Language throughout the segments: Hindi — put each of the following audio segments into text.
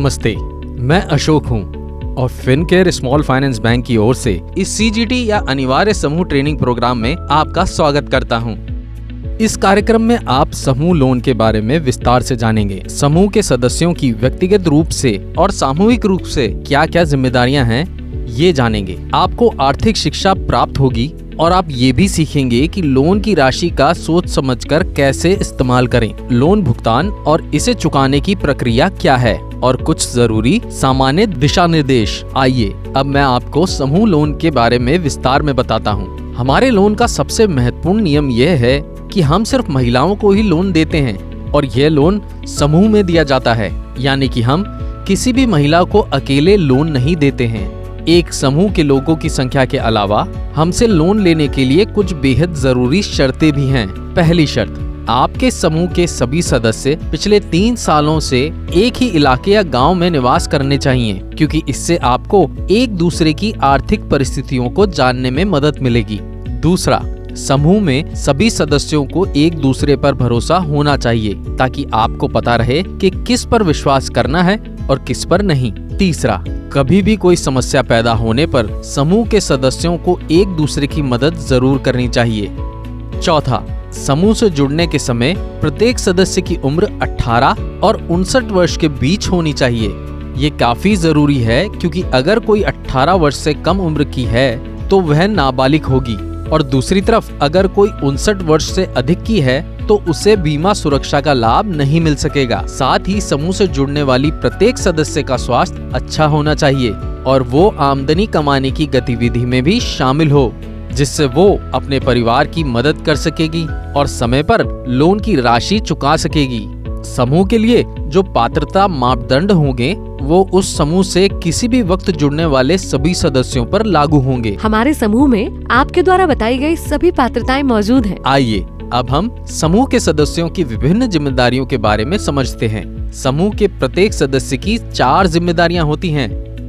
नमस्ते, मैं अशोक हूं और फिनकेयर स्मॉल फाइनेंस बैंक की ओर से इस सीजीटी या अनिवार्य समूह ट्रेनिंग प्रोग्राम में आपका स्वागत करता हूं। इस कार्यक्रम में आप समूह लोन के बारे में विस्तार से जानेंगे। समूह के सदस्यों की व्यक्तिगत रूप से और सामूहिक रूप से क्या क्या जिम्मेदारियां हैं, ये जानेंगे। आपको आर्थिक शिक्षा प्राप्त होगी और आप ये भी सीखेंगे कि लोन की राशि का सोच समझकर कैसे इस्तेमाल करें, लोन भुगतान और इसे चुकाने की प्रक्रिया क्या है और कुछ जरूरी सामान्य दिशा निर्देश। आइए अब मैं आपको समूह लोन के बारे में विस्तार में बताता हूँ। हमारे लोन का सबसे महत्वपूर्ण नियम यह है कि हम सिर्फ महिलाओं को ही लोन देते हैं और यह लोन समूह में दिया जाता है, यानी कि हम किसी भी महिला को अकेले लोन नहीं देते हैं। एक समूह के लोगों की संख्या के अलावा हमसे लोन लेने के लिए कुछ बेहद जरूरी शर्तें भी हैं। पहली शर्त, आपके समूह के सभी सदस्य पिछले 3 सालों से एक ही इलाके या गांव में निवास करने चाहिए, क्योंकि इससे आपको एक दूसरे की आर्थिक परिस्थितियों को जानने में मदद मिलेगी। दूसरा, समूह में सभी सदस्यों को एक दूसरे पर भरोसा होना चाहिए ताकि आपको पता रहे कि किस पर विश्वास करना है और किस पर नहीं। तीसरा, कभी भी कोई समस्या पैदा होने पर समूह के सदस्यों को एक दूसरे की मदद जरूर करनी चाहिए। चौथा, समूह से जुड़ने के समय प्रत्येक सदस्य की उम्र 18 और 59 वर्ष के बीच होनी चाहिए। ये काफी जरूरी है क्योंकि अगर कोई 18 वर्ष से कम उम्र की है तो वह नाबालिग होगी और दूसरी तरफ अगर कोई 59 वर्ष से अधिक की है तो उसे बीमा सुरक्षा का लाभ नहीं मिल सकेगा। साथ ही समूह से जुड़ने वाली प्रत्येक सदस्य का स्वास्थ्य अच्छा होना चाहिए और वो आमदनी कमाने की गतिविधि में भी शामिल हो, जिससे वो अपने परिवार की मदद कर सकेगी और समय पर लोन की राशि चुका सकेगी। समूह के लिए जो पात्रता मापदंड होंगे वो उस समूह से किसी भी वक्त जुड़ने वाले सभी सदस्यों पर लागू होंगे। हमारे समूह में आपके द्वारा बताई गई सभी पात्रताएं मौजूद हैं। आइए अब हम समूह के सदस्यों की विभिन्न जिम्मेदारियों के बारे में समझते हैं। समूह के प्रत्येक सदस्य की 4 जिम्मेदारियां होती हैं।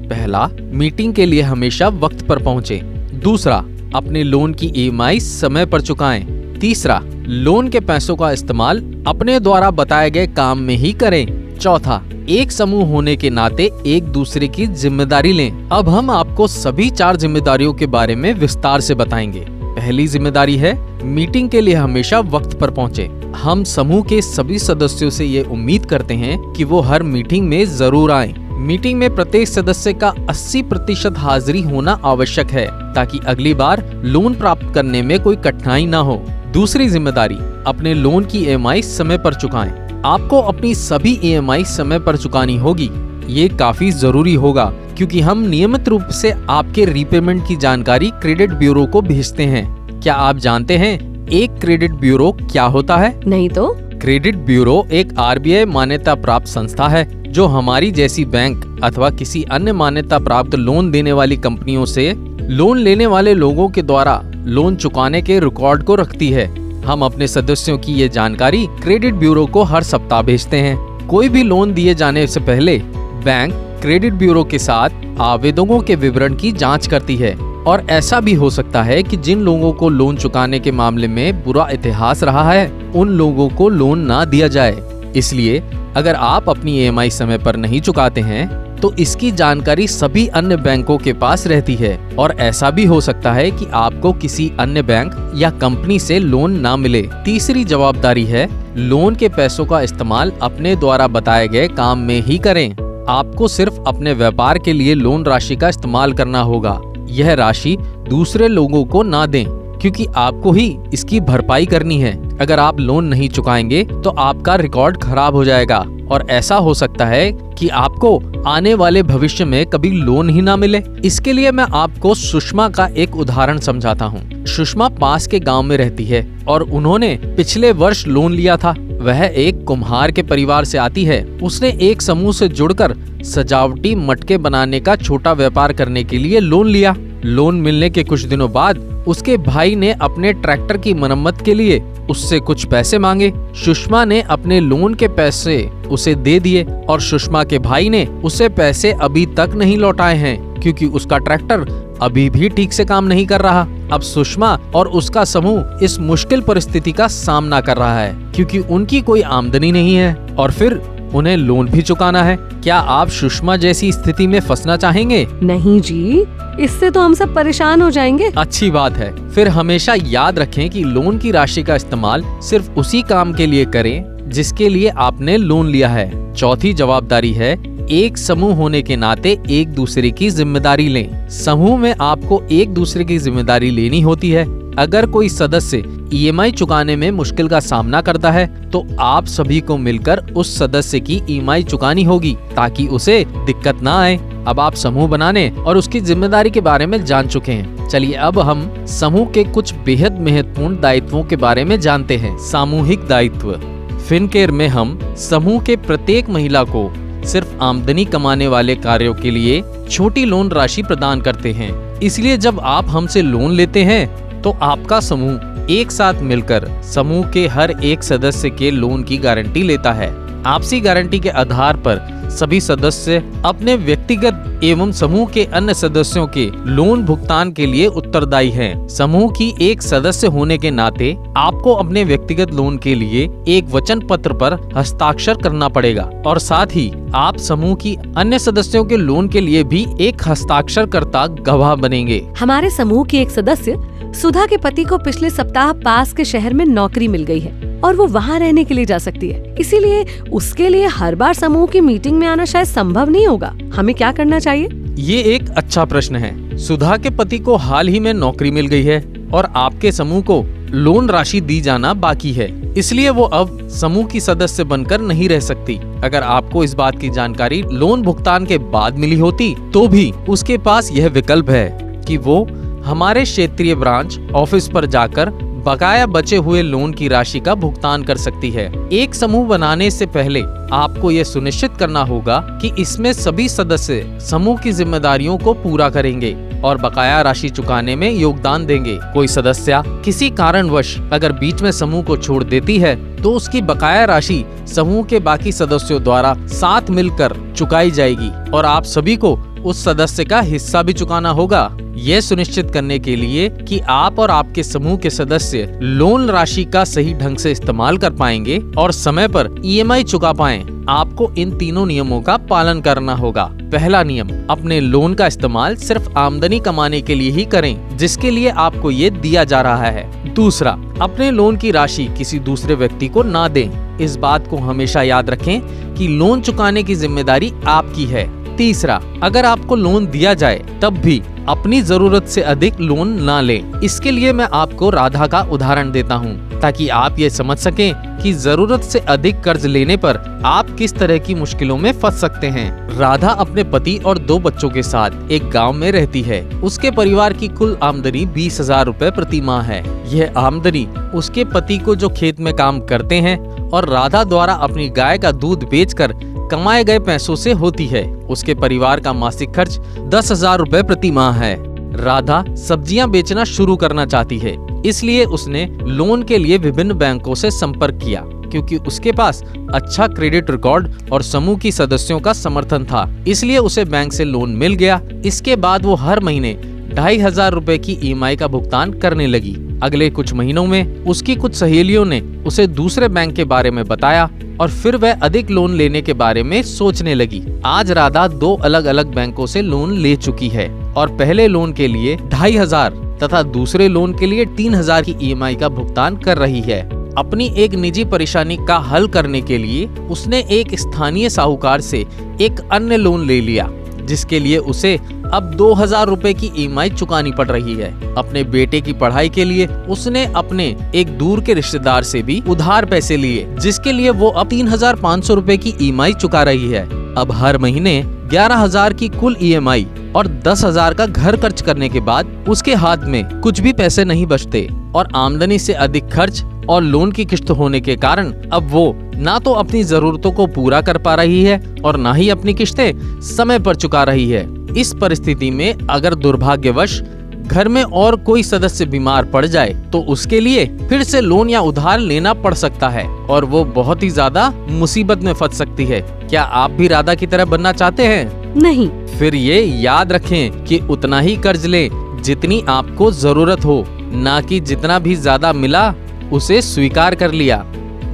पहला, मीटिंग के लिए हमेशा वक्त पर पहुंचे। दूसरा, अपने लोन की EMI समय पर चुकाएं। तीसरा, लोन के पैसों का इस्तेमाल अपने द्वारा बताए गए काम में ही करें। चौथा, एक समूह होने के नाते एक दूसरे की जिम्मेदारी लें। अब हम आपको सभी 4 जिम्मेदारियों के बारे में विस्तार से बताएंगे। पहली जिम्मेदारी है मीटिंग के लिए हमेशा वक्त पर पहुंचे। हम समूह के सभी सदस्यों से ये उम्मीद करते हैं कि वो हर मीटिंग में जरूर आएं। मीटिंग में प्रत्येक सदस्य का 80% हाजिरी होना आवश्यक है ताकि अगली बार लोन प्राप्त करने में कोई कठिनाई न हो। दूसरी जिम्मेदारी, अपने लोन की EMI समय पर चुकाएं। आपको अपनी सभी EMI समय पर चुकानी होगी। ये काफी जरूरी होगा क्योंकि हम नियमित रूप से आपके रीपेमेंट की जानकारी क्रेडिट ब्यूरो को भेजते हैं। क्या आप जानते हैं एक क्रेडिट ब्यूरो क्या होता है? नहीं तो? क्रेडिट ब्यूरो एक RBI मान्यता प्राप्त संस्था है जो हमारी जैसी बैंक अथवा किसी अन्य मान्यता प्राप्त लोन देने वाली कंपनियों से लोन लेने वाले लोगों के द्वारा लोन चुकाने के रिकॉर्ड को रखती है। हम अपने सदस्यों की ये जानकारी क्रेडिट ब्यूरो को हर सप्ताह भेजते हैं। कोई भी लोन दिए जाने से पहले बैंक क्रेडिट ब्यूरो के साथ आवेदकों के विवरण की जांच करती है और ऐसा भी हो सकता है कि जिन लोगों को लोन चुकाने के मामले में बुरा इतिहास रहा है उन लोगों को लोन ना दिया जाए। इसलिए अगर आप अपनी EMI समय पर नहीं चुकाते हैं तो इसकी जानकारी सभी अन्य बैंकों के पास रहती है और ऐसा भी हो सकता है कि आपको किसी अन्य बैंक या कंपनी से लोन ना मिले। तीसरी जवाबदारी है लोन के पैसों का इस्तेमाल अपने द्वारा बताए गए काम में ही करें। आपको सिर्फ अपने व्यापार के लिए लोन राशि का इस्तेमाल करना होगा। यह राशि दूसरे लोगों को ना दें क्योंकि आपको ही इसकी भरपाई करनी है। अगर आप लोन नहीं चुकाएंगे तो आपका रिकॉर्ड खराब हो जाएगा और ऐसा हो सकता है कि आपको आने वाले भविष्य में कभी लोन ही ना मिले। इसके लिए मैं आपको सुषमा का एक उदाहरण समझाता हूँ। सुषमा पास के गांव में रहती है और उन्होंने पिछले वर्ष लोन लिया था। वह एक कुम्हार के परिवार से आती है। उसने एक समूह से जुड़कर सजावटी मटके बनाने का छोटा व्यापार करने के लिए लोन लिया। लोन मिलने के कुछ दिनों बाद उसके भाई ने अपने ट्रैक्टर की मरम्मत के लिए उससे कुछ पैसे मांगे। सुषमा ने अपने लोन के पैसे उसे दे दिए और सुषमा के भाई ने उसे पैसे अभी तक नहीं लौटाए हैं क्योंकि उसका ट्रैक्टर अभी भी ठीक से काम नहीं कर रहा। अब सुषमा और उसका समूह इस मुश्किल परिस्थिति का सामना कर रहा है क्योंकि उनकी कोई आमदनी नहीं है और फिर उन्हें लोन भी चुकाना है। क्या आप सुषमा जैसी स्थिति में फंसना चाहेंगे? नहीं जी, इससे तो हम सब परेशान हो जाएंगे। अच्छी बात है। फिर हमेशा याद रखें कि लोन की राशि का इस्तेमाल सिर्फ उसी काम के लिए करें जिसके लिए आपने लोन लिया है। चौथी जवाबदारी है, एक समूह होने के नाते एक दूसरे की जिम्मेदारी लें। समूह में आपको एक दूसरे की जिम्मेदारी लेनी होती है। अगर कोई सदस्य ईएमआई चुकाने में मुश्किल का सामना करता है तो आप सभी को मिलकर उस सदस्य की ईएमआई चुकानी होगी ताकि उसे दिक्कत ना आए। अब आप समूह बनाने और उसकी जिम्मेदारी के बारे में जान चुके हैं। चलिए अब हम समूह के कुछ बेहद महत्वपूर्ण दायित्वों के बारे में जानते हैं। सामूहिक दायित्व। फिनकेयर में हम समूह के प्रत्येक महिला को सिर्फ आमदनी कमाने वाले कार्यों के लिए छोटी लोन राशि प्रदान करते हैं। इसलिए जब आप हमसे लोन लेते हैं तो आपका समूह एक साथ मिलकर समूह के हर एक सदस्य के लोन की गारंटी लेता है। आपसी गारंटी के आधार पर सभी सदस्य अपने व्यक्तिगत एवं समूह के अन्य सदस्यों के लोन भुगतान के लिए उत्तरदायी हैं। समूह की एक सदस्य होने के नाते आपको अपने व्यक्तिगत लोन के लिए एक वचन पत्र पर हस्ताक्षर करना पड़ेगा और साथ ही आप समूह की अन्य सदस्यों के लोन के लिए भी एक हस्ताक्षरकर्ता गवाह बनेंगे। हमारे समूह की एक सदस्य सुधा के पति को पिछले सप्ताह पास के शहर में नौकरी मिल गई है और वो वहाँ रहने के लिए जा सकती है। इसीलिए उसके लिए हर बार समूह की मीटिंग में आना शायद संभव नहीं होगा। हमें क्या करना चाहिए? ये एक अच्छा प्रश्न है। सुधा के पति को हाल ही में नौकरी मिल गई है और आपके समूह को लोन राशि दी जाना बाकी है, इसलिए वो अब समूह की सदस्य बनकर नहीं रह सकती। अगर आपको इस बात की जानकारी लोन भुगतान के बाद मिली होती तो भी उसके पास यह विकल्प है कि वो हमारे क्षेत्रीय ब्रांच ऑफिस पर जाकर बकाया बचे हुए लोन की राशि का भुगतान कर सकती है। एक समूह बनाने से पहले आपको यह सुनिश्चित करना होगा कि इसमें सभी सदस्य समूह की जिम्मेदारियों को पूरा करेंगे और बकाया राशि चुकाने में योगदान देंगे। कोई सदस्य किसी कारणवश अगर बीच में समूह को छोड़ देती है तो उसकी बकाया राशि समूह के बाकी सदस्यों द्वारा साथ मिलकर चुकाई जाएगी और आप सभी को उस सदस्य का हिस्सा भी चुकाना होगा। यह सुनिश्चित करने के लिए कि आप और आपके समूह के सदस्य लोन राशि का सही ढंग से इस्तेमाल कर पाएंगे और समय पर ईएमआई चुका पाएं, आपको इन तीनों नियमों का पालन करना होगा। पहला नियम, अपने लोन का इस्तेमाल सिर्फ आमदनी कमाने के लिए ही करें जिसके लिए आपको ये दिया जा रहा है। दूसरा, अपने लोन की राशि किसी दूसरे व्यक्ति को ना दें। इस बात को हमेशा याद रखें कि लोन चुकाने की जिम्मेदारी आपकी है। तीसरा, अगर आपको लोन दिया जाए तब भी अपनी जरूरत से अधिक लोन ना लें। इसके लिए मैं आपको राधा का उदाहरण देता हूँ ताकि आप ये समझ सकें कि जरूरत से अधिक कर्ज लेने पर आप किस तरह की मुश्किलों में फंस सकते हैं। राधा अपने पति और 2 बच्चों के साथ एक गांव में रहती है। उसके परिवार की कुल आमदनी 20,000 रुपए प्रति माह है। यह आमदनी उसके पति को जो खेत में काम करते हैं और राधा द्वारा अपनी गाय का दूध बेचकर कमाए गए पैसों से होती है। उसके परिवार का मासिक खर्च 10,000 रुपए प्रति माह है। राधा सब्जियां बेचना शुरू करना चाहती है, इसलिए उसने लोन के लिए विभिन्न बैंकों से संपर्क किया क्योंकि उसके पास अच्छा क्रेडिट रिकॉर्ड और समूह की सदस्यों का समर्थन था, इसलिए उसे बैंक से लोन मिल गया। इसके बाद वो हर महीने 2,500 रुपए की ईएमआई का भुगतान करने लगी। अगले कुछ महीनों में उसकी कुछ सहेलियों ने उसे दूसरे बैंक के बारे में बताया और फिर वह अधिक लोन लेने के बारे में सोचने लगी। आज राधा 2 अलग अलग बैंकों से लोन ले चुकी है और पहले लोन के लिए 2,500 तथा दूसरे लोन के लिए 3,000 की ईएमआई का भुगतान कर रही है। अपनी एक निजी परेशानी का हल करने के लिए उसने एक स्थानीय साहूकार से एक अन्य लोन ले लिया जिसके लिए उसे अब 2,000 रुपए की ईएमआई चुकानी पड़ रही है। अपने बेटे की पढ़ाई के लिए उसने अपने एक दूर के रिश्तेदार से भी उधार पैसे लिए जिसके लिए वो अब 3,500 रुपए की ईएमआई चुका रही है। अब हर महीने 11,000 की कुल ईएमआई और 10,000 का घर खर्च करने के बाद उसके हाथ में कुछ भी पैसे नहीं बचते और आमदनी से अधिक खर्च और लोन की किश्त होने के कारण अब वो ना तो अपनी जरूरतों को पूरा कर पा रही है और ना ही अपनी किश्तें समय पर चुका रही है। इस परिस्थिति में अगर दुर्भाग्यवश घर में और कोई सदस्य बीमार पड़ जाए तो उसके लिए फिर से लोन या उधार लेना पड़ सकता है और वो बहुत ही ज्यादा मुसीबत में फंस सकती है। क्या आप भी राधा की तरह बनना चाहते हैं? नहीं। फिर ये याद रखें कि उतना ही कर्ज लें जितनी आपको जरूरत हो, ना कि जितना भी ज्यादा मिला उसे स्वीकार कर लिया।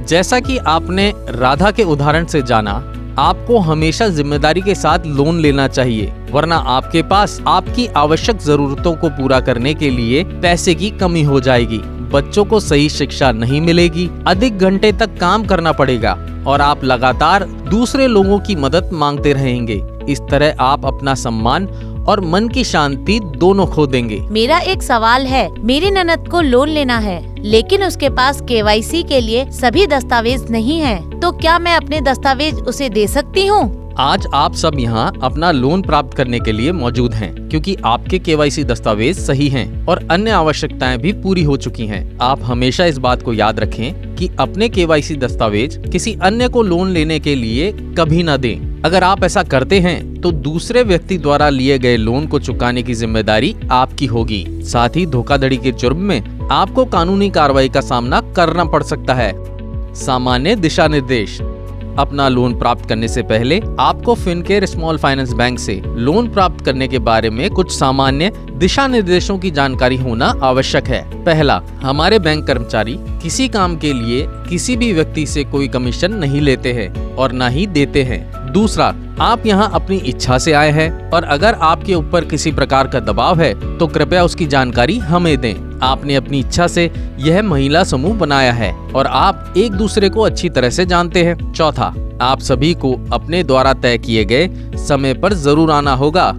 जैसा कि आपने राधा के उदाहरण से जाना, आपको हमेशा जिम्मेदारी के साथ लोन लेना चाहिए, वरना आपके पास आपकी आवश्यक जरूरतों को पूरा करने के लिए पैसे की कमी हो जाएगी। बच्चों को सही शिक्षा नहीं मिलेगी, अधिक घंटे तक काम करना पड़ेगा और आप लगातार दूसरे लोगों की मदद मांगते रहेंगे। इस तरह आप अपना सम्मान और मन की शांति दोनों खो देंगे। मेरा एक सवाल है, मेरी ननद को लोन लेना है लेकिन उसके पास केवाईसी के लिए सभी दस्तावेज नहीं है, तो क्या मैं अपने दस्तावेज उसे दे सकती हूँ? आज आप सब यहाँ अपना लोन प्राप्त करने के लिए मौजूद हैं, क्योंकि आपके केवाईसी दस्तावेज सही हैं और अन्य आवश्यकताएं भी पूरी हो चुकी हैं। आप हमेशा इस बात को याद रखें कि अपने केवाईसी दस्तावेज किसी अन्य को लोन लेने के लिए कभी न दें। अगर आप ऐसा करते हैं तो दूसरे व्यक्ति द्वारा लिए गए लोन को चुकाने की जिम्मेदारी आपकी होगी। साथ ही धोखाधड़ी के जुर्म में आपको कानूनी कार्रवाई का सामना करना पड़ सकता है। सामान्य दिशा निर्देश। अपना लोन प्राप्त करने से पहले आपको फिनकेयर स्मॉल फाइनेंस बैंक से लोन प्राप्त करने के बारे में कुछ सामान्य दिशा निर्देशों की जानकारी होना आवश्यक है। पहला, हमारे बैंक कर्मचारी किसी काम के लिए किसी भी व्यक्ति से कोई कमीशन नहीं लेते हैं और न ही देते हैं। दूसरा, आप यहाँ अपनी इच्छा से आए हैं और अगर आपके ऊपर किसी प्रकार का दबाव है तो कृपया उसकी जानकारी हमें दें। आपने अपनी इच्छा से यह महिला समूह बनाया है और आप एक दूसरे को अच्छी तरह से जानते हैं। चौथा, आप सभी को अपने द्वारा तय किए गए समय पर जरूर आना होगा।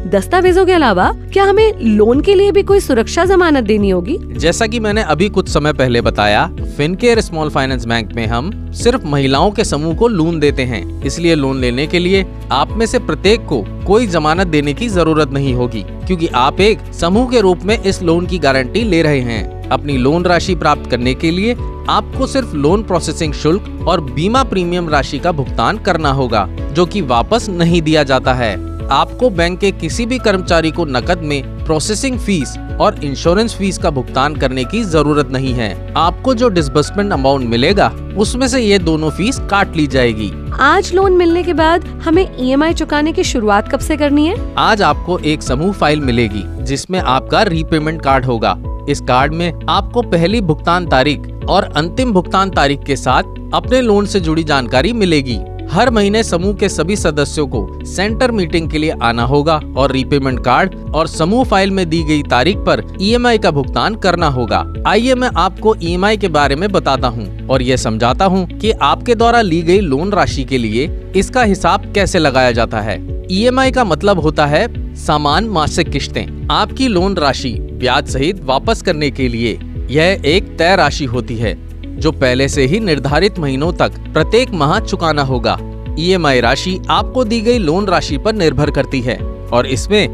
दस्तावेजों के अलावा क्या हमें लोन के लिए भी कोई सुरक्षा जमानत देनी होगी? जैसा कि मैंने अभी कुछ समय पहले बताया, फिनकेयर स्मॉल फाइनेंस बैंक में हम सिर्फ महिलाओं के समूह को लोन देते हैं, इसलिए लोन लेने के लिए आप में से प्रत्येक को कोई जमानत देने की जरूरत नहीं होगी, क्योंकि आप एक समूह के रूप में इस लोन की गारंटी ले रहे हैं। अपनी लोन राशि प्राप्त करने के लिए आपको सिर्फ लोन प्रोसेसिंग शुल्क और बीमा प्रीमियम राशि का भुगतान करना होगा, जो कि वापस नहीं दिया जाता है। आपको बैंक के किसी भी कर्मचारी को नकद में प्रोसेसिंग फीस और इंश्योरेंस फीस का भुगतान करने की जरूरत नहीं है। आपको जो डिस्बर्समेंट अमाउंट मिलेगा उसमें से ये दोनों फीस काट ली जाएगी। आज लोन मिलने के बाद हमें EMI चुकाने की शुरुआत कब से करनी है? आज आपको एक समूह फाइल मिलेगी जिसमें आपका रीपेमेंट कार्ड होगा। इस कार्ड में आपको पहली भुगतान तारीख और अंतिम भुगतान तारीख के साथ अपने लोन से जुड़ी जानकारी मिलेगी। हर महीने समूह के सभी सदस्यों को सेंटर मीटिंग के लिए आना होगा और रीपेमेंट कार्ड और समूह फाइल में दी गई तारीख पर EMI का भुगतान करना होगा। आइए मैं आपको EMI के बारे में बताता हूँ और ये समझाता हूँ कि आपके द्वारा ली गई लोन राशि के लिए इसका हिसाब कैसे लगाया जाता है। EMI का मतलब होता है समान मासिक किश्तें। आपकी लोन राशि ब्याज सहित वापस करने के लिए यह एक तय राशि होती है जो पहले से ही निर्धारित महीनों तक प्रत्येक माह चुकाना होगा। EMI राशि आपको दी गई लोन राशि पर निर्भर करती है और इसमें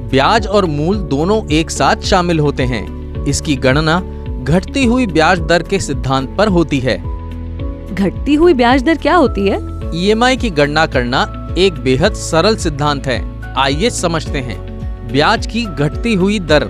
ब्याज और मूल दोनों एक साथ शामिल होते हैं। इसकी गणना घटती हुई ब्याज दर के सिद्धांत पर होती है। घटती हुई ब्याज दर क्या होती है? EMI की गणना करना एक बेहद सरल सिद्धांत है। आइए समझते हैं। ब्याज की घटती हुई दर।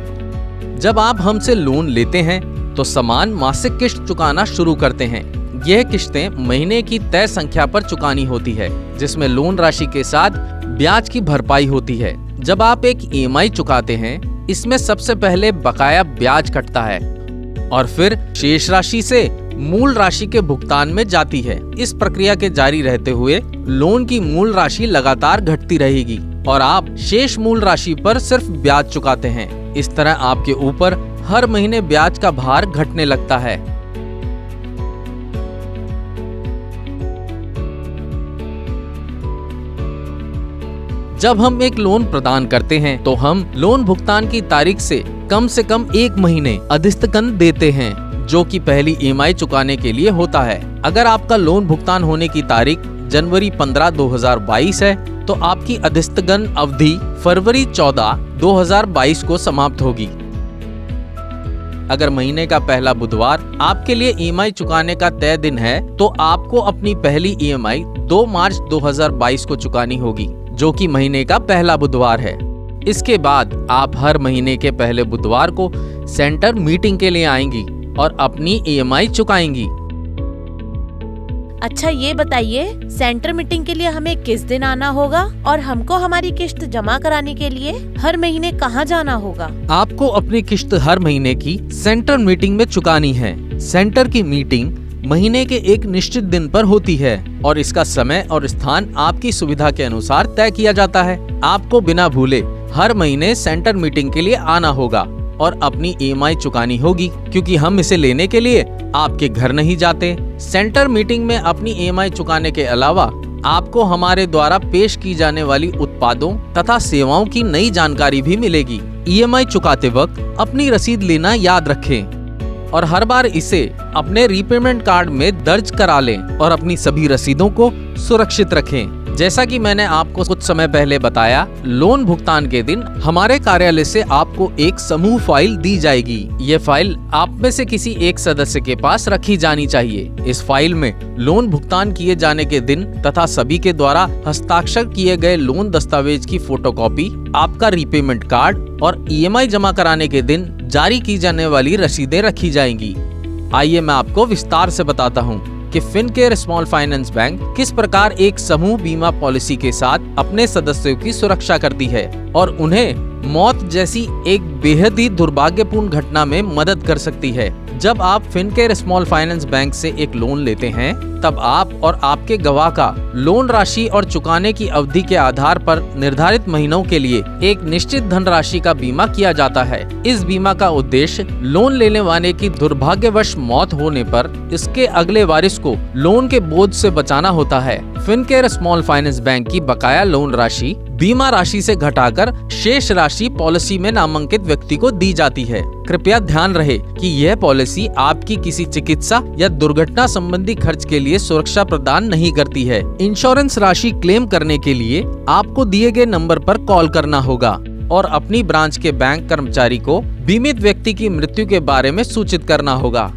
जब आप हमसे लोन लेते हैं तो समान मासिक किश्त चुकाना शुरू करते हैं। यह किश्तें महीने की तय संख्या पर चुकानी होती है, जिसमें लोन राशि के साथ ब्याज की भरपाई होती है। जब आप एक EMI चुकाते हैं, इसमें सबसे पहले बकाया ब्याज कटता है और फिर शेष राशि से मूल राशि के भुगतान में जाती है। इस प्रक्रिया के जारी रहते हुए लोन की मूल राशि लगातार घटती रहेगी और आप शेष मूल राशि पर सिर्फ ब्याज चुकाते हैं। इस तरह आपके ऊपर हर महीने ब्याज का भार घटने लगता है। जब हम एक लोन प्रदान करते हैं तो हम लोन भुगतान की तारीख से कम 1 महीने अधिस्तगन देते हैं, जो कि पहली EMI चुकाने के लिए होता है। अगर आपका लोन भुगतान होने की तारीख जनवरी 15, 2022 है तो आपकी अधिस्तगन अवधि फरवरी 14, 2022 को समाप्त होगी। अगर महीने का पहला बुधवार आपके लिए EMI चुकाने का तय दिन है तो आपको अपनी पहली EMI 2 मार्च 2022 को चुकानी होगी, जो कि महीने का पहला बुधवार है। इसके बाद आप हर महीने के पहले बुधवार को सेंटर मीटिंग के लिए आएंगी और अपनी EMI चुकाएंगी। अच्छा, ये बताइए, सेंटर मीटिंग के लिए हमें किस दिन आना होगा और हमको हमारी किश्त जमा कराने के लिए हर महीने कहाँ जाना होगा? आपको अपनी किश्त हर महीने की सेंटर मीटिंग में चुकानी है। सेंटर की मीटिंग महीने के एक निश्चित दिन पर होती है और इसका समय और स्थान आपकी सुविधा के अनुसार तय किया जाता है। आपको बिना भूले हर महीने सेंटर मीटिंग के लिए आना होगा और अपनी EMI चुकानी होगी, क्योंकि हम इसे लेने के लिए आपके घर नहीं जाते। सेंटर मीटिंग में अपनी EMI चुकाने के अलावा आपको हमारे द्वारा पेश की जाने वाली उत्पादों तथा सेवाओं की नई जानकारी भी मिलेगी। EMI चुकाते वक्त अपनी रसीद लेना याद रखें और हर बार इसे अपने रीपेमेंट कार्ड में दर्ज करा लें और अपनी सभी रसीदों को सुरक्षित रखें। जैसा कि मैंने आपको कुछ समय पहले बताया, लोन भुगतान के दिन हमारे कार्यालय से आपको एक समूह फाइल दी जाएगी। ये फाइल आप में से किसी एक सदस्य के पास रखी जानी चाहिए। इस फाइल में लोन भुगतान किए जाने के दिन तथा सभी के द्वारा हस्ताक्षर किए गए लोन दस्तावेज की फोटोकॉपी, आपका रीपेमेंट कार्ड और EMI जमा कराने के दिन जारी की जाने वाली रसीदें रखी जाएंगी। आइए मैं आपको विस्तार से बताता हूँ कि फिनकेयर स्मॉल फाइनेंस बैंक किस प्रकार एक समूह बीमा पॉलिसी के साथ अपने सदस्यों की सुरक्षा करती है और उन्हें मौत जैसी एक बेहद ही दुर्भाग्यपूर्ण घटना में मदद कर सकती है। जब आप फिनकेयर स्मॉल फाइनेंस बैंक से एक लोन लेते हैं, तब आप और आपके गवाह का लोन राशि और चुकाने की अवधि के आधार पर निर्धारित महीनों के लिए एक निश्चित धनराशि का बीमा किया जाता है। इस बीमा का उद्देश्य लोन लेने वाले की दुर्भाग्यवश मौत होने पर इसके अगले वारिस को लोन के बोझ से बचाना होता है। फिनकेयर स्मॉल फाइनेंस बैंक की बकाया लोन राशि बीमा राशि से घटाकर शेष राशि पॉलिसी में नामांकित व्यक्ति को दी जाती है। कृपया ध्यान रहे कि यह पॉलिसी आपकी किसी चिकित्सा या दुर्घटना संबंधी खर्च के लिए सुरक्षा प्रदान नहीं करती है। इंश्योरेंस राशि क्लेम करने के लिए आपको दिए गए नंबर पर कॉल करना होगा और अपनी ब्रांच के बैंक कर्मचारी को बीमित व्यक्ति की मृत्यु के बारे में सूचित करना होगा।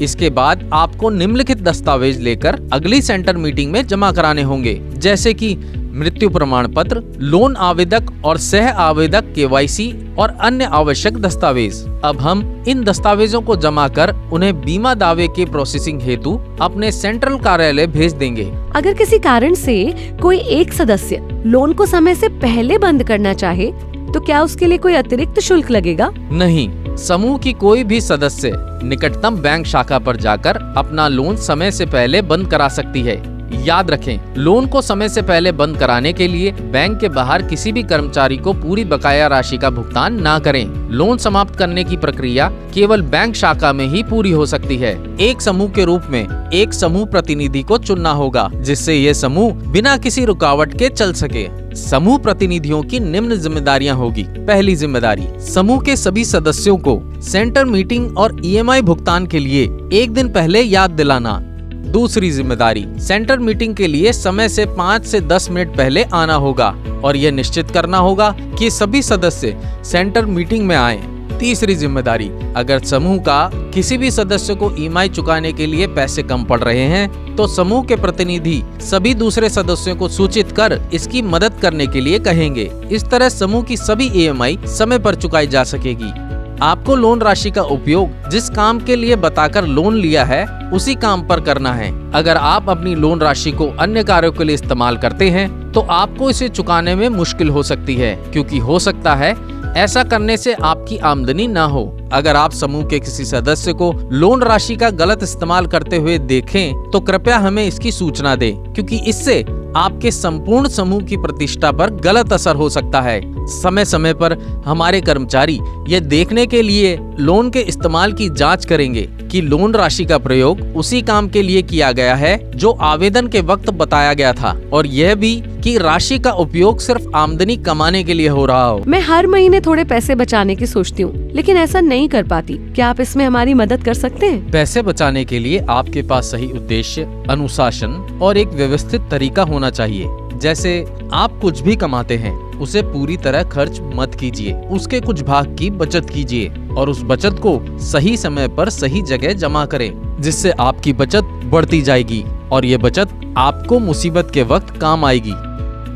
इसके बाद आपको निम्नलिखित दस्तावेज लेकर अगली सेंटर मीटिंग में जमा कराने होंगे, जैसे कि मृत्यु प्रमाण पत्र, लोन आवेदक और सह आवेदक KYC और अन्य आवश्यक दस्तावेज। अब हम इन दस्तावेजों को जमा कर उन्हें बीमा दावे के प्रोसेसिंग हेतु अपने सेंट्रल कार्यालय भेज देंगे। अगर किसी कारण से कोई एक सदस्य लोन को समय से पहले बंद करना चाहे, तो क्या उसके लिए कोई अतिरिक्त शुल्क लगेगा? नहीं, समूह की कोई भी सदस्य निकटतम बैंक शाखा पर जाकर अपना लोन समय से पहले बंद करा सकती है। याद रखें, लोन को समय से पहले बंद कराने के लिए बैंक के बाहर किसी भी कर्मचारी को पूरी बकाया राशि का भुगतान ना करें। लोन समाप्त करने की प्रक्रिया केवल बैंक शाखा में ही पूरी हो सकती है। एक समूह के रूप में एक समूह प्रतिनिधि को चुनना होगा, जिससे ये समूह बिना किसी रुकावट के चल सके। समूह प्रतिनिधियों की निम्न जिम्मेदारियां होगी। पहली जिम्मेदारी, समूह के सभी सदस्यों को सेंटर मीटिंग और EMI भुगतान के लिए एक दिन पहले याद दिलाना। दूसरी जिम्मेदारी, सेंटर मीटिंग के लिए समय से 5 से 10 मिनट पहले आना होगा और यह निश्चित करना होगा कि सभी सदस्य सेंटर मीटिंग में आएं। तीसरी जिम्मेदारी, अगर समूह का किसी भी सदस्य को EMI चुकाने के लिए पैसे कम पड़ रहे हैं, तो समूह के प्रतिनिधि सभी दूसरे सदस्यों को सूचित कर इसकी मदद करने के लिए कहेंगे। इस तरह समूह की सभी EMI समय पर चुकाई जा सकेगी। आपको लोन राशि का उपयोग जिस काम के लिए बताकर लोन लिया है उसी काम पर करना है। अगर आप अपनी लोन राशि को अन्य कार्यों के लिए इस्तेमाल करते हैं, तो आपको इसे चुकाने में मुश्किल हो सकती है, क्योंकि हो सकता है ऐसा करने से आपकी आमदनी ना हो। अगर आप समूह के किसी सदस्य को लोन राशि का गलत इस्तेमाल करते हुए देखें, तो कृपया हमें इसकी सूचना दें, क्योंकि इससे आपके संपूर्ण समूह की प्रतिष्ठा पर गलत असर हो सकता है। समय समय पर हमारे कर्मचारी ये देखने के लिए लोन के इस्तेमाल की जांच करेंगे कि लोन राशि का प्रयोग उसी काम के लिए किया गया है जो आवेदन के वक्त बताया गया था, और यह भी कि राशि का उपयोग सिर्फ आमदनी कमाने के लिए हो रहा हो। मैं हर महीने थोड़े पैसे बचाने की सोचती हूँ, लेकिन ऐसा नहीं कर पाती। क्या आप इसमें हमारी मदद कर सकते हैं? पैसे बचाने के लिए आपके पास सही उद्देश्य, अनुशासन और एक व्यवस्थित तरीका होना चाहिए। जैसे आप कुछ भी कमाते हैं, उसे पूरी तरह खर्च मत कीजिए। उसके कुछ भाग की बचत कीजिए और उस बचत को सही समय पर सही जगह जमा करें, जिससे आपकी बचत बढ़ती जाएगी और ये बचत आपको मुसीबत के वक्त काम आएगी।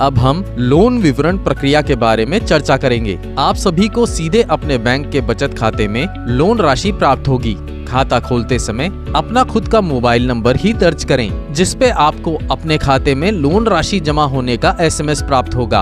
अब हम लोन विवरण प्रक्रिया के बारे में चर्चा करेंगे। आप सभी को सीधे अपने बैंक के बचत खाते में लोन राशि प्राप्त होगी। खाता खोलते समय अपना खुद का मोबाइल नंबर ही दर्ज करें, जिस पे आपको अपने खाते में लोन राशि जमा होने का SMS प्राप्त होगा।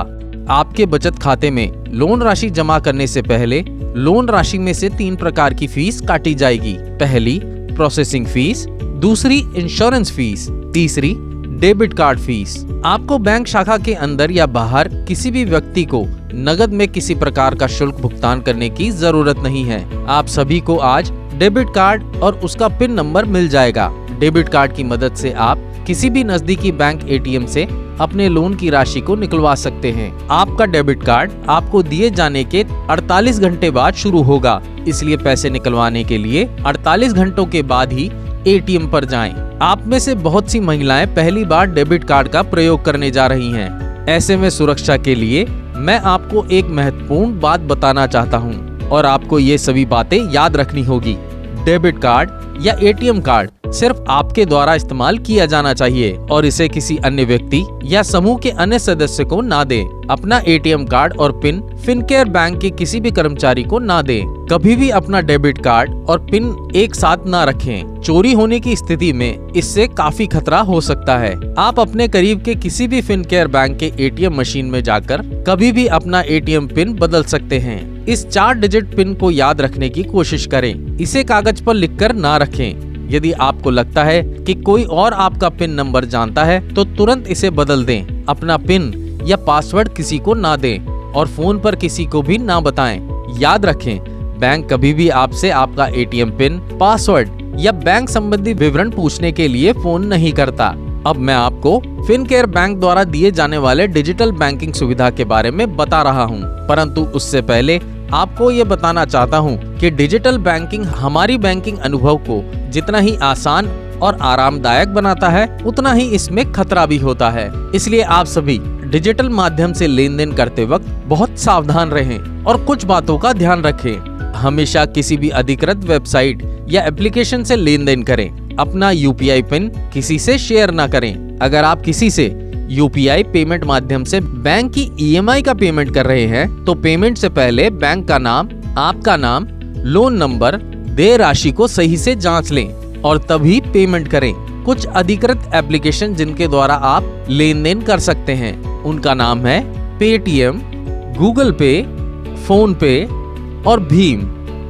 आपके बचत खाते में लोन राशि जमा करने से पहले लोन राशि में से 3 प्रकार की फीस काटी जाएगी। पहली, प्रोसेसिंग फीस, दूसरी इंश्योरेंस फीस, तीसरी डेबिट कार्ड फीस। आपको बैंक शाखा के अंदर या बाहर किसी भी व्यक्ति को नगद में किसी प्रकार का शुल्क भुगतान करने की जरूरत नहीं है। आप सभी को आज डेबिट कार्ड और उसका पिन नंबर मिल जाएगा। डेबिट कार्ड की मदद से आप किसी भी नजदीकी बैंक एटीएम से अपने लोन की राशि को निकलवा सकते हैं। आपका डेबिट कार्ड आपको दिए जाने के 48 घंटे बाद शुरू होगा, इसलिए पैसे निकलवाने के लिए 48 घंटों के बाद ही एटीएम पर जाएं। आप में से बहुत सी महिलाएं पहली बार डेबिट कार्ड का प्रयोग करने जा रही हैं। ऐसे में सुरक्षा के लिए मैं आपको एक महत्वपूर्ण बात बताना चाहता हूं और आपको ये सभी बातें याद रखनी होगी। डेबिट कार्ड या एटीएम कार्ड सिर्फ आपके द्वारा इस्तेमाल किया जाना चाहिए और इसे किसी अन्य व्यक्ति या समूह के अन्य सदस्य को ना दें। अपना एटीएम कार्ड और पिन फिनकेयर बैंक के किसी भी कर्मचारी को ना दें। कभी भी अपना डेबिट कार्ड और पिन एक साथ ना रखें। चोरी होने की स्थिति में इससे काफी खतरा हो सकता है। आप अपने करीब के किसी भी फिनकेयर बैंक के एटीएम मशीन में जाकर कभी भी अपना एटीएम पिन बदल सकते हैं। इस 4 डिजिट पिन को याद रखने की कोशिश करें। इसे कागज पर लिखकर ना रखें। यदि आपको लगता है कि कोई और आपका पिन नंबर जानता है तो तुरंत इसे बदल दें। अपना पिन या पासवर्ड किसी को ना दें और फोन पर किसी को भी ना बताएं। याद रखें, बैंक कभी भी आपसे आपका एटीएम पिन, पासवर्ड या बैंक संबंधी विवरण पूछने के लिए फोन नहीं करता। अब मैं आपको फिनकेयर बैंक द्वारा दिए जाने वाले डिजिटल बैंकिंग सुविधा के बारे में बता रहा हूं, परंतु उससे पहले आपको ये बताना चाहता हूं कि डिजिटल बैंकिंग हमारी बैंकिंग अनुभव को जितना ही आसान और आरामदायक बनाता है, उतना ही इसमें खतरा भी होता है। इसलिए आप सभी डिजिटल माध्यम से लेन देन करते वक्त बहुत सावधान रहें और कुछ बातों का ध्यान रखें। हमेशा किसी भी अधिकृत वेबसाइट या एप्लीकेशन से लेन देन करें। अपना यूपीआई पिन किसी से शेयर ना करें। अगर आप किसी से यूपीआई पेमेंट माध्यम से बैंक की ईएमआई का पेमेंट कर रहे हैं तो पेमेंट से पहले बैंक का नाम, आपका नाम, लोन नंबर, देय राशि को सही से जांच लें और तभी पेमेंट करें। कुछ अधिकृत एप्लीकेशन जिनके द्वारा आप लेन देन कर सकते हैं उनका नाम है पेटीएम, गूगल पे, फोन पे और भीम।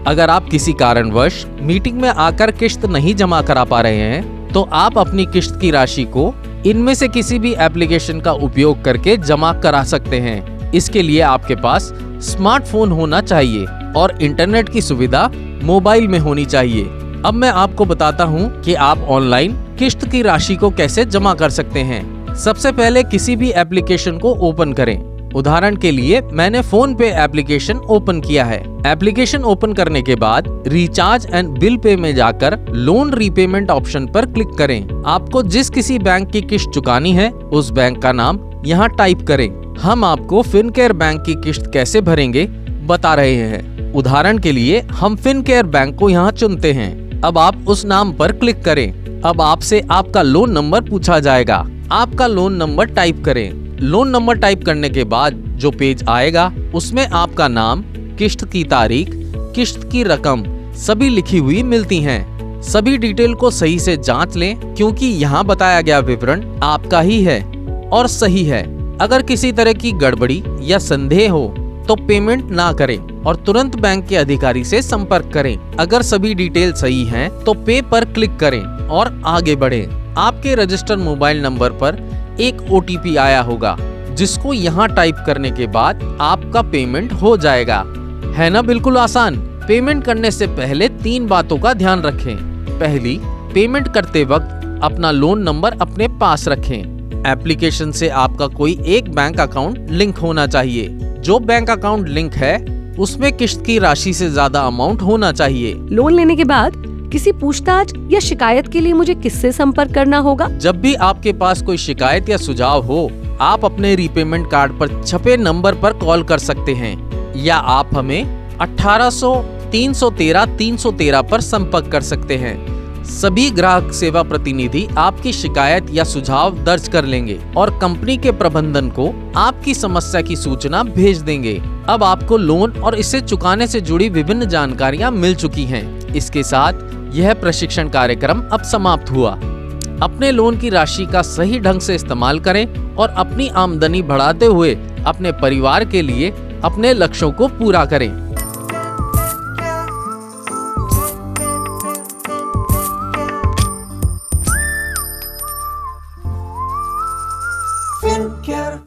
अगर आप किसी कारणवश मीटिंग में आकर किश्त नहीं जमा करा पा रहे हैं तो आप अपनी किश्त की राशि को इनमें से किसी भी एप्लीकेशन का उपयोग करके जमा करा सकते हैं। इसके लिए आपके पास स्मार्टफोन होना चाहिए और इंटरनेट की सुविधा मोबाइल में होनी चाहिए। अब मैं आपको बताता हूं कि आप ऑनलाइन किश्त की राशि को कैसे जमा कर सकते हैं। सबसे पहले किसी भी एप्लीकेशन को ओपन करें। उदाहरण के लिए मैंने फोन पे एप्लीकेशन ओपन किया है। एप्लीकेशन ओपन करने के बाद रिचार्ज एंड बिल पे में जाकर लोन रीपेमेंट ऑप्शन पर क्लिक करें। आपको जिस किसी बैंक की किश्त चुकानी है उस बैंक का नाम यहाँ टाइप करें। हम आपको फिनकेयर बैंक की किश्त कैसे भरेंगे बता रहे हैं। उदाहरण के लिए हम फिनकेयर बैंक को यहाँ चुनते हैं। अब आप उस नाम पर क्लिक करें। अब आपसे आपका लोन नंबर पूछा जाएगा। आपका लोन नंबर टाइप करें। लोन नंबर टाइप करने के बाद जो पेज आएगा उसमें आपका नाम, किश्त की तारीख, किश्त की रकम सभी लिखी हुई मिलती हैं। सभी डिटेल को सही से जांच लें क्योंकि यहाँ बताया गया विवरण आपका ही है और सही है। अगर किसी तरह की गड़बड़ी या संदेह हो तो पेमेंट ना करें और तुरंत बैंक के अधिकारी से संपर्क करें। अगर सभी डिटेल सही हैं तो पे पर क्लिक करें और आगे बढ़ें। आपके रजिस्टर्ड मोबाइल नंबर पर एक OTP आया होगा जिसको यहाँ टाइप करने के बाद आपका पेमेंट हो जाएगा। है ना बिल्कुल आसान। पेमेंट करने से पहले 3 बातों का ध्यान रखें। पहली, पेमेंट करते वक्त अपना लोन नंबर अपने पास रखें। एप्लीकेशन से आपका कोई एक बैंक अकाउंट लिंक होना चाहिए। जो बैंक अकाउंट लिंक है उसमें किश्त की राशि से ज्यादा अमाउंट होना चाहिए। लोन लेने के बाद किसी पूछताछ या शिकायत के लिए मुझे किससे संपर्क करना होगा? जब भी आपके पास कोई शिकायत या सुझाव हो आप अपने रीपेमेंट कार्ड पर छपे नंबर पर कॉल कर सकते हैं या आप हमें 1800-313-313 पर संपर्क कर सकते हैं। सभी ग्राहक सेवा प्रतिनिधि आपकी शिकायत या सुझाव दर्ज कर लेंगे और कंपनी के प्रबंधन को आपकी समस्या की सूचना भेज देंगे। अब आपको लोन और इसे चुकाने से जुड़ी विभिन्न जानकारियां मिल चुकी हैं। इसके साथ यह प्रशिक्षण कार्यक्रम अब समाप्त हुआ। अपने लोन की राशि का सही ढंग से इस्तेमाल करें और अपनी आमदनी बढ़ाते हुए अपने परिवार के लिए अपने लक्ष्यों को पूरा करें। Fincare.